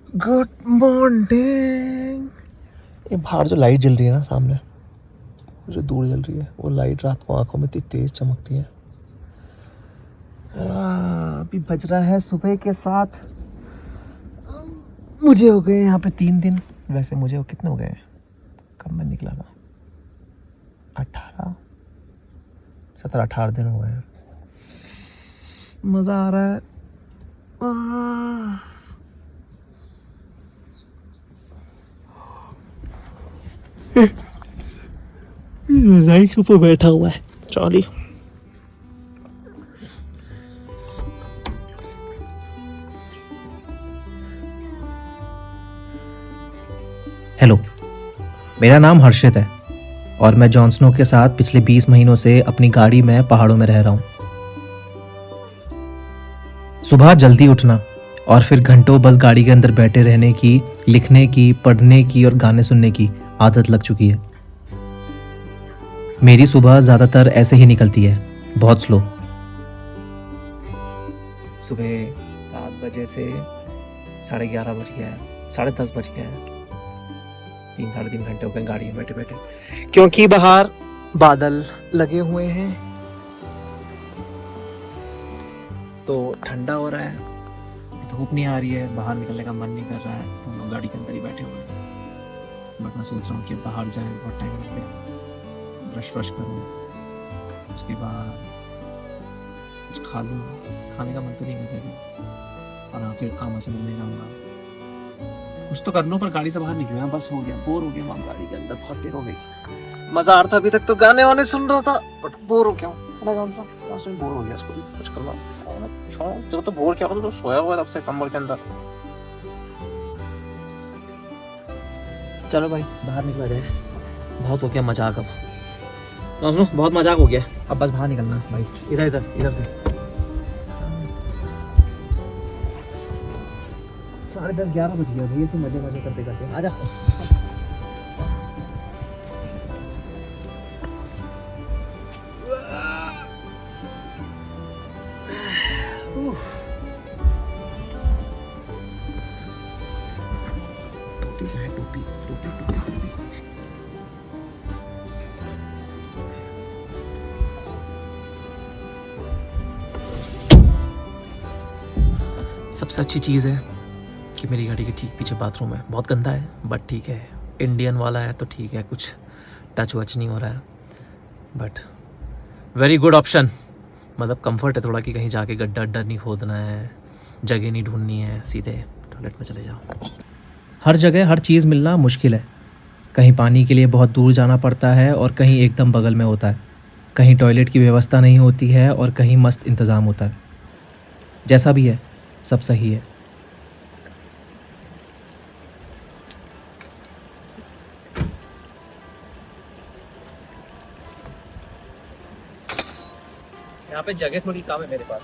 Good morning. ये बाहर जो लाइट जल रही है ना सामने, जो दूर जल रही है, वो लाइट रात को आंखों में इतनी तेज चमकती है। अभी बज रहा है सुबह के 7। मुझे हो गए यहाँ पे 3 दिन। वैसे मुझे वो कितने हो गए, कब मैं निकला था, 17-18 दिन हो गए हैं। मज़ा आ रहा है। रजाई के ऊपर बैठा हुआ है चौली। हेलो, मेरा नाम हर्षित है और मैं जॉन स्नो के साथ पिछले 20 महीनों से अपनी गाड़ी में पहाड़ों में रह रहा हूँ। सुबह जल्दी उठना और फिर घंटों बस गाड़ी के अंदर बैठे रहने की, लिखने की, पढ़ने की और गाने सुनने की आदत लग चुकी है। मेरी सुबह ज़्यादातर ऐसे ही निकलती है, बहुत स्लो। सुबह 7 बजे से 11:30 बज गया है, 10:30 बज गया है। 3-3.5 घंटे हो गए गाड़ी में बैठे बैठे, क्योंकि बाहर बादल लगे हुए हैं तो ठंडा हो रहा है, धूप नहीं आ रही है, बाहर निकलने का मन नहीं कर रहा है, तो हम लोग गाड़ी के अंदर ही बैठे हुए हैं। बट मैं सोच रहा हूँ कि बाहर जाएं, बहुत टाइम हो गया, ब्रश करूँ, उसके बाद कुछ खा लूँ। खाने का मन तो नहीं कर रहा, और हाँ फिर आमा से मिलने जाऊँगा। कुछ तो कर लूँ, पर गाड़ी से बाहर निकलना बस हो गया, बोर हो गया। वहाँ गाड़ी के अंदर बहुत देर हो गई। मजा आ रहा था अभी तक तो, गाने वाने सुन रहा था, बट बोर हो गया। बोर हो गया, इसको भी कुछ करना। तेरे तो बोर क्या होता, तो सोया हुआ है तब से कंबल के अंदर। चलो भाई बाहर निकला जाए, बहुत हो गया मजाक अब। तो सुनो, बहुत मजाक हो गया, अब बस बाहर निकलना भाई। इधर से 10:30-11 बज गया भाई, ऐसे मजे करते करते। आजा टोपी। सबसे अच्छी चीज़ है कि मेरी गाड़ी के ठीक पीछे बाथरूम है। बहुत गंदा है बट ठीक है, इंडियन वाला है तो ठीक है, कुछ टच वच नहीं हो रहा है, बट वेरी गुड ऑप्शन। मतलब कंफर्ट है थोड़ा कि कहीं जाके गड्ढा अड्डा नहीं खोदना है, जगह नहीं ढूंढनी है, सीधे टॉयलेट में चले जाओ। हर जगह हर चीज़ मिलना मुश्किल है। कहीं पानी के लिए बहुत दूर जाना पड़ता है और कहीं एकदम बगल में होता है। कहीं टॉयलेट की व्यवस्था नहीं होती है और कहीं मस्त इंतज़ाम होता है। जैसा भी है, सब सही है। यहाँ पे जगह थोड़ी कम है मेरे पास।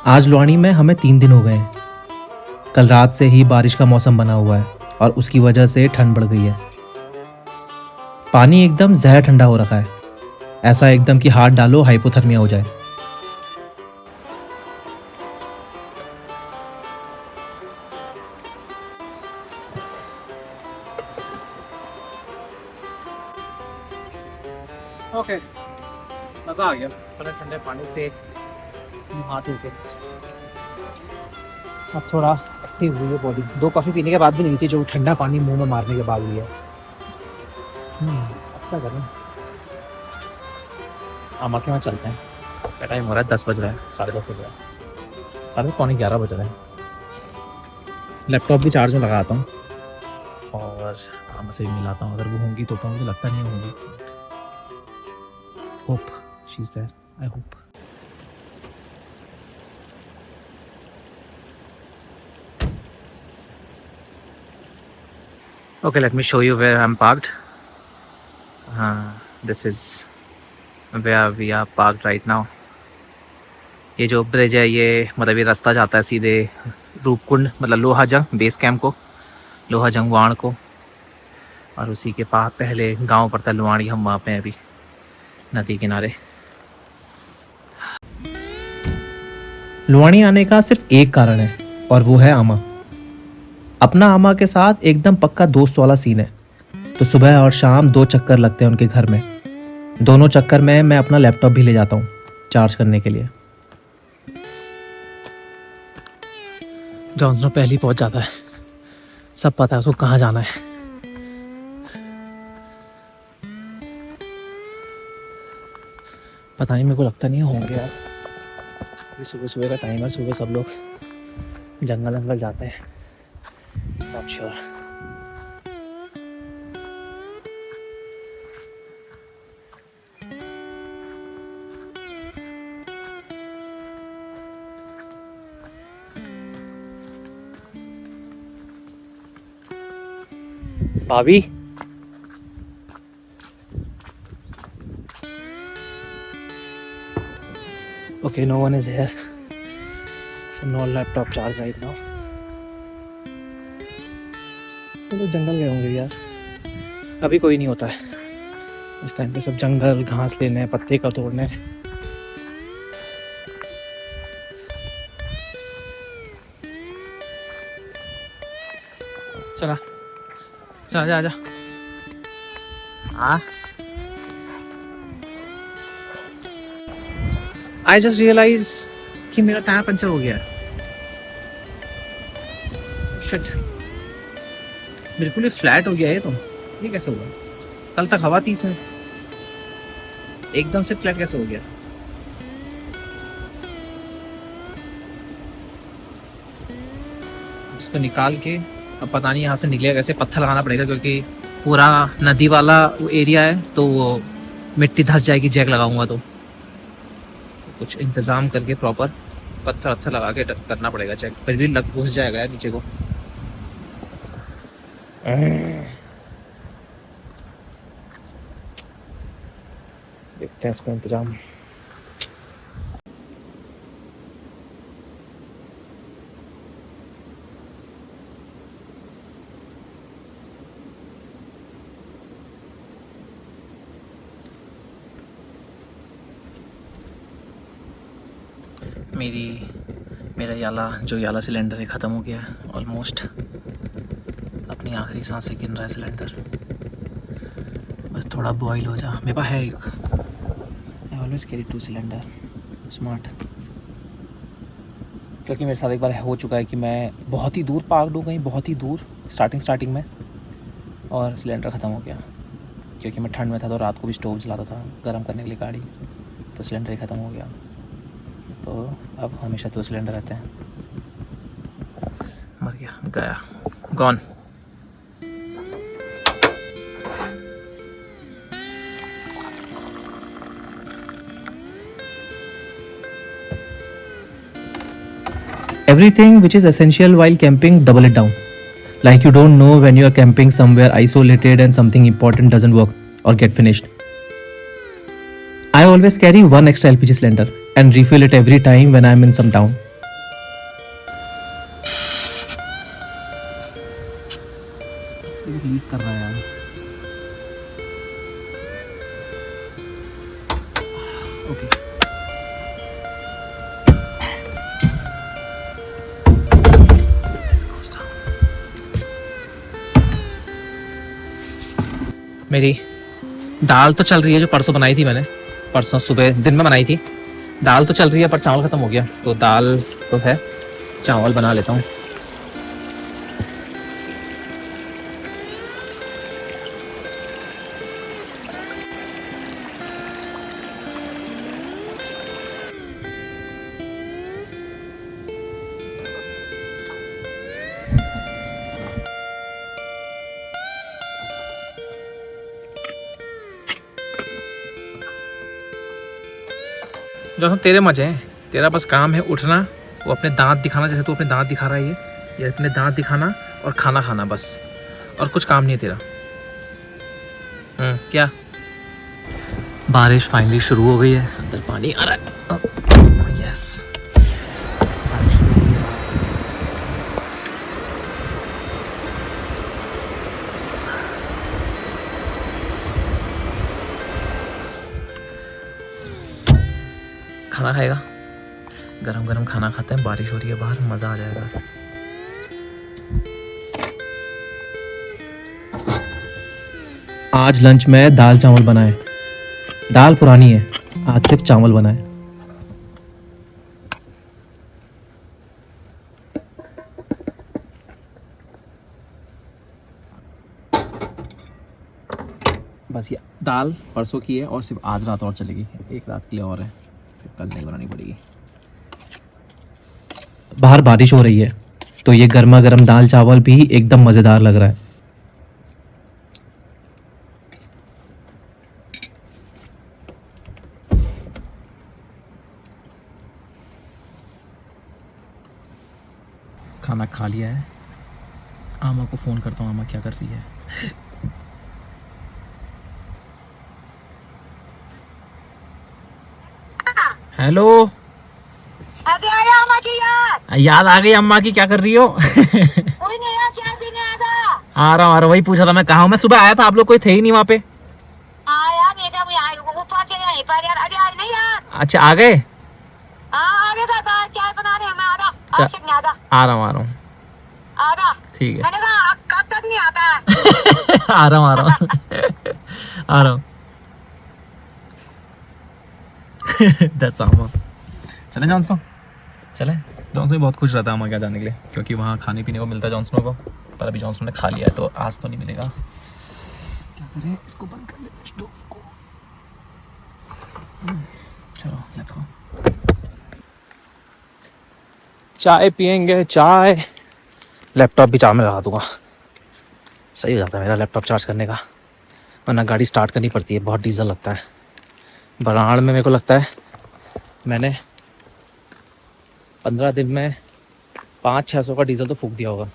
आज लुआनी में हमें 3 दिन हो गए हैं। कल रात से ही बारिश का मौसम बना हुआ है और उसकी वजह से ठंड बढ़ गई है। पानी एकदम जहर ठंडा हो रखा है, ऐसा एकदम कि हाथ डालो हाइपोथर्मिया हो जाए। ओके, मज़ा आ गया ठंडे ठंडे पानी से हाथ धो के। अब थोड़ा एक्टिव हुई है बॉडी। 2 कॉफ़ी पीने के बाद भी नहीं थी, जो ठंडा पानी मुंह में मारने के बाद हुई है। अब क्या करें, आमा के वहाँ चलते हैं। क्या टाइम हो रहा है, 10 बज रहा है, 10:30 बज रहा है, 11:30 बज रहा है। लैपटॉप भी चार्ज में लगाता हूँ और आमा से भी मिलाता हूँ, अगर वो होंगी तो मुझे लगता नहीं होंगी। Hope she is there, I hope. Okay, let me show you where I'm parked. This is where we are parked right now. ये जो ब्रिज है ये मतलब ये रास्ता जाता है सीधे रूपकुंड मतलब लोहाजंग बेस कैंप को, लोहाजंग वाण को, और उसी के पास पहले गांव पड़ता है लुवाड़ी। हम वहाँ पे हैं अभी नदी किनारे। लुवाड़ी आने का सिर्फ एक कारण है और वो है आमा। अपना आमा के साथ एकदम पक्का दोस्त वाला सीन है, तो सुबह और शाम 2 चक्कर लगते हैं उनके घर में। दोनों चक्कर में मैं अपना लैपटॉप भी ले जाता हूँ चार्ज करने के लिए। जॉन्सनो पहले ही पहुंच जाता है, सब पता है उसको कहाँ जाना है। पता नहीं, मेरे को लगता नहीं होंगे यार, अभी सुबह सुबह का टाइम है, सुबह सब लोग जंगल जंगल जाते हैं। Not sure. भाभी, okay, no one is here, so no laptop charge right now. सब लोग जंगल गए होंगे यार, अभी कोई नहीं होता है इस टाइम पे। सब जंगल घास लेने, पत्ते का तोड़ने। चला चला, जा जा। हाँ, आई जस्ट रियलाइज कि मेरा टायर पंचर हो गया है। शिट, बिल्कुल ही फ्लैट हो गया है। तो ये कैसे हुआ? कल तक हवा थी इसमें, एकदम से फ्लैट कैसे हो गया? इसको निकाल के अब पता नहीं यहाँ से निकलेगा कैसे। पत्थर लगाना पड़ेगा क्योंकि पूरा नदी वाला वो एरिया है, तो वो मिट्टी धंस जाएगी जैक लगाऊंगा तो। कुछ इंतज़ाम करके प्रॉपर पत्थर वत्थर लगा के करना पड़ेगा चेक, फिर भी लग घुस जाएगा यार नीचे को। देखते हैं इसको इंतजाम। मेरा याला सिलेंडर है ख़त्म हो गया है ऑलमोस्ट। अपनी आखिरी सांसें गिन रहा है सिलेंडर, बस थोड़ा बॉईल हो जा। मेरे पास है एक, I always carry 2 cylinder, smart. क्योंकि मेरे साथ एक बार हो चुका है कि मैं बहुत ही दूर पार्कड हो गई, बहुत ही दूर स्टार्टिंग में, और सिलेंडर ख़त्म हो गया। क्योंकि मैं ठंड में था तो रात को भी स्टोव जलाता था गर्म करने के लिए गाड़ी, तो सिलेंडर ही ख़त्म हो गया। तो अब हमेशा 2 सिलेंडर रहते हैं। मर गया, gone. Everything which is essential while camping, double it down. Like you don't know when you are camping somewhere isolated and something important doesn't work or get finished. I always carry 1 extra LPG cylinder and refill it every time when I'm in some town. Leak कर रहा है यार। Okay, मेरी दाल तो चल रही है जो परसों बनाई थी मैंने, परसों सुबह दिन में बनाई थी। दाल तो चल रही है पर चावल ख़त्म हो गया, तो दाल तो है, चावल बना लेता हूँ। जो तेरे मजे हैं, तेरा बस काम है उठना, वो अपने दांत दिखाना, जैसे तू अपने दांत दिखा रहा है, ये अपने दांत दिखाना और खाना खाना बस, और कुछ काम नहीं है तेरा। क्या? बारिश फाइनली शुरू हो गई है, अंदर पानी आ रहा है। यस, खाना खाएगा, गरम गरम खाना खाते हैं, बारिश हो रही है बाहर, मज़ा आ जाएगा। आज लंच में दाल चावल बनाए, दाल पुरानी है, आज सिर्फ चावल बनाए। बस ये दाल परसों की है और सिर्फ आज रात और चलेगी, एक रात के लिए और है, फिर कल नहीं बनानी पड़ेगी। बाहर बारिश हो रही है तो ये गर्मा गर्म दाल चावल भी एकदम मज़ेदार लग रहा है। खाना खा लिया है, आमा को फ़ोन करता हूँ, आमा क्या कर रही है। हेलो, याद आ गई अम्मा की, क्या कर रही हो? कोई नहीं यार, चाय पीने आ रहा हूँ, वही पूछा था मैं, कहाँ हूँ मैं, सुबह आया था आप लोग कोई थे ही नहीं वहाँ पे। यार नहीं यार। अच्छा आ गए? आगे था, चाय बनाने मैं आ रहा हूँ। ठीक है, मैंने कहा कब तक नहीं आता है। आ रहा हूँ। That's all. चलें जॉनसन, चलें। जॉनसन बहुत खुश रहता है हमारे क्या जाने के लिए, क्योंकि वहाँ खाने पीने को मिलता है जॉनसन को, पर अभी जॉनसन ने खा लिया है तो आज तो नहीं मिलेगा। क्या करें, इसको बंद कर लेते हैं स्टोव को। चलो लेट्स गो, चाय पियेंगे, चाय। लैपटॉप भी चार्ज में लगा दूंगा, सही हो जाता है मेरा लैपटॉप चार्ज करने का, वरना गाड़ी स्टार्ट करनी पड़ती है, बहुत डीजल लगता है। बराड़ में मेरे को लगता है मैंने 15 दिन में 500-600 का डीजल तो फूंक दिया होगा,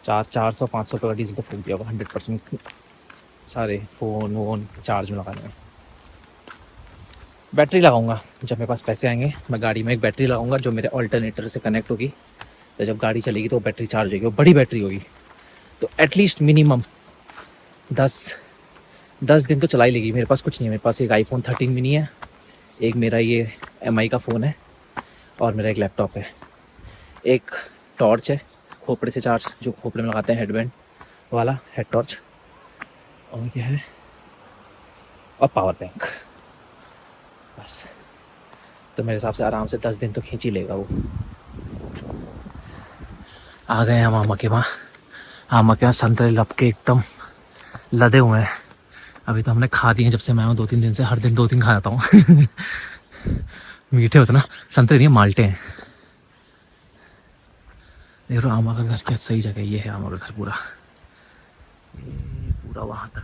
400-500 का डीजल तो फूंक दिया होगा 100% सारे फ़ोन वोन चार्ज में लगाने में। बैटरी लगाऊंगा जब मेरे पास पैसे आएंगे, मैं गाड़ी में एक बैटरी लगाऊंगा जो मेरे ऑल्टरनेटर से कनेक्ट होगी, तो जब गाड़ी चलेगी तो बैटरी चार्ज होगी, वो बड़ी बैटरी होगी, तो एटलीस्ट मिनिमम 10 दिन तो चला ही लेगी। मेरे पास कुछ नहीं है, मेरे पास एक iPhone 13 मिनी है, एक मेरा ये MI का फ़ोन है, और मेरा एक लैपटॉप है, एक टॉर्च है खोपड़े से चार्ज, जो खोपड़े में लगाते हैं हेडबैंड वाला हेड टॉर्च, और क्या है, और पावर बैंक, बस। तो मेरे हिसाब से आराम से 10 दिन तो खींच ही लेगा वो। आ गए हम आमा के वहाँ, आमा के वहाँ संतरे लपके एकदम लदे हुए हैं। अभी तो हमने खा दिए, जब से मैं हूँ 2-3 दिन से, हर दिन 2-3 खा जाता हूँ। मीठे होते ना, संतरे नहीं माल्टे हैं। देख रहा आमा का घर क्या सही जगह, ये है आमा का घर पूरा, ये पूरा वहाँ तक।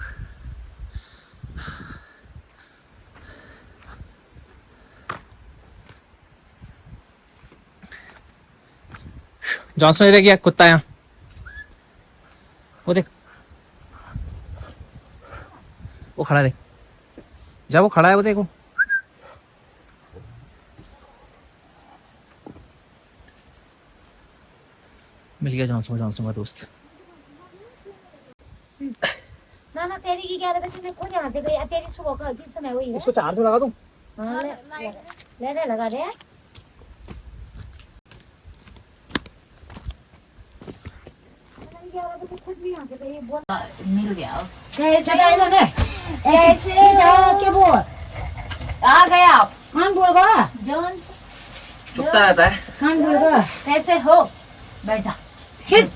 जॉनसन देख क्या कुत्ता यहाँ, वो देख, वो खड़ा है, जब वो खड़ा है वो देखो। मिल गया जॉनसन का दोस्त। ना तेरी की 11 बजे में कौन यहाँ से गई, तेरी सुबह का जिस समय हुई है। इसको चार्ज में लगा दूं? हाँ ले लगा दे। मिल गया कैसे क्या बोल आ गया, कौन बोल गया जॉन्स, चुपता रहता है, कौन बोल गया, कैसे हो, बैठ जा, सिट।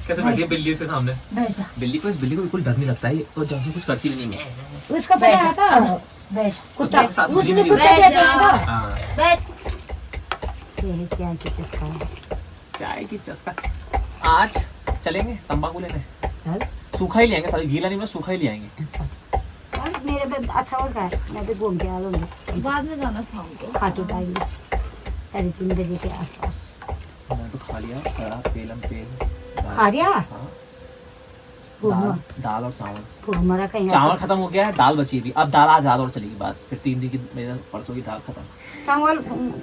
कैसे बैठी है बिल्ली इसके सामने, बैठ जा। बिल्ली को, इस बिल्ली को बिल्कुल डर नहीं लगता है, तो जॉनसन कुछ करती भी नहीं है, उसका पता रहता, बैठ कुत्ता, उसने कुत्ता हाँ। बैठ। चाय की चस्का, चाय की चस्का। आज चलेंगे तंबाकू लेने, सूखा ही ले आएंगे, सारी गीला नहीं, सूखा ही ले आएंगे। मेरे पे अच्छा होता है, मैं भी घूम के आ लूँगी बाद में जाना शाम को। खाटू टाइम 3:30 बजे के आसपास। मैं तो खा लिया, पेलम तेल खा लिया? हाँ, दाल और चावल। भूखमरा कहीं चावल खत्म हो गया है, दाल बची थी। अब दाल आज और चलेगी बस, फिर 3 दिन की मेरे परसों की दाल खत्म। चावल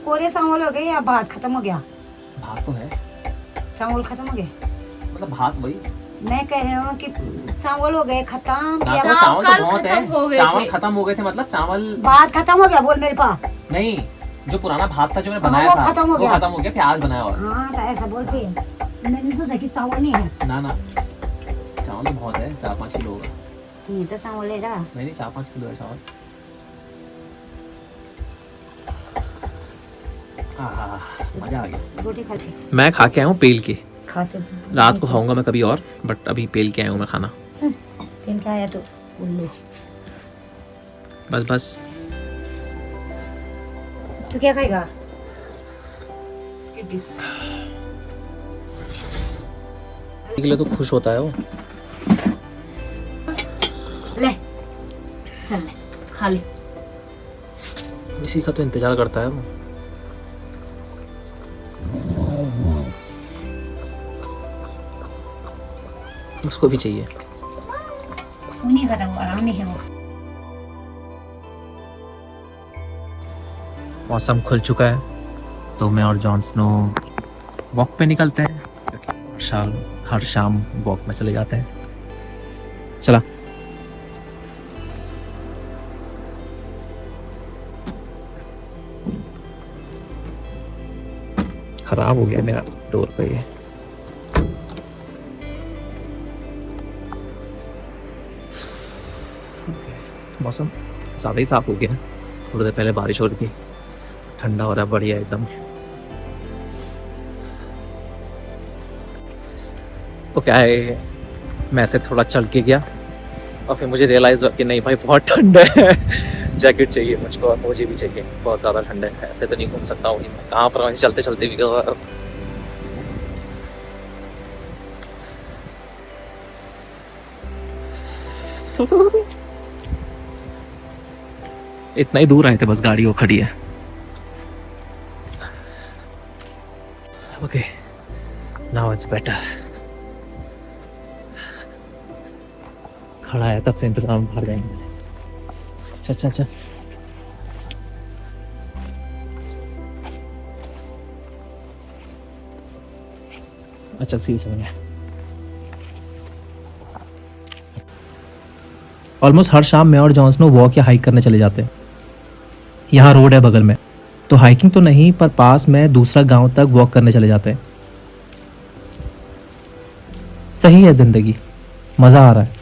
कोरे चावल हो गए या भात खत्म हो गया? भात तो है, चावल खत्म हो गए? मतलब भात वही। मैं कह रही हूँ कि चावल हो गए खत्म ना या सर, चावल तो कल बहुत खत्म हो है, गए चावल थे। खत्म हो गए थे, मतलब चावल भात खत्म हो गया बोल मेरे पास। नहीं, जो पुराना भात था जो मैंने हाँ, बनाया वो था खत्म हो वो गया। खत्म हो गया, प्याज बनाया और हाँ तो ऐसा बोल फिर, मैंने सोचा कि चावल नहीं है। ना ना, चावल तो बहुत है, 4-5 किलो होगा। नहीं तो चावल ले जा। नहीं 4-5 किलो है चावल। मजा आ गया। रोटी खाते मैं खा के आया हूँ पेल के, खाते रात को खाऊंगा मैं कभी और, बट अभी पेल के आया हूँ मैं खाना। फिर क्या आया तो उल्लू। बस बस। तू क्या खाएगा? इसकी डिश। के लिए तो खुश होता है वो। ले चल ले खा ले। इसी का तो इंतजार करता है वो। उसको भी चाहिए। उन्हीं का तो आराम ही है वो। मौसम खुल चुका है तो मैं और जॉन स्नो वॉक पे निकलते हैं। हर शाम वॉक में चले जाते हैं। चला। खराब हो गया मेरा डोर पे ये। मौसम ज़्यादा ही साफ हो गया। थोड़ी देर पहले बारिश हो रही थी, ठंडा हो रहा है, बढ़िया एकदम। तो क्या है, मैं ऐसे थोड़ा चल के गया और फिर मुझे रियलाइज़ हुआ कि नहीं भाई बहुत ठंड है। जैकेट चाहिए मुझको और मोजे भी चाहिए, बहुत ज़्यादा ठंड है। ऐसे तो नहीं घूम सकता हूँ मैं, कहाँ पर चलते चलते भी गया। इतना ही दूर आए थे बस, गाड़ी वो खड़ी है। Okay, now it's better. खड़ा है तब से इंतजाम, बाहर जाएंगे। अच्छा अच्छा अच्छा, अच्छा सी समझ में। ऑलमोस्ट हर शाम मैं और जॉन स्नो वॉक या हाइक करने चले जाते हैं। यहाँ रोड है बगल में, तो हाइकिंग तो नहीं पर पास में दूसरा गांव तक वॉक करने चले जाते हैं। सही है जिंदगी, मज़ा आ रहा है।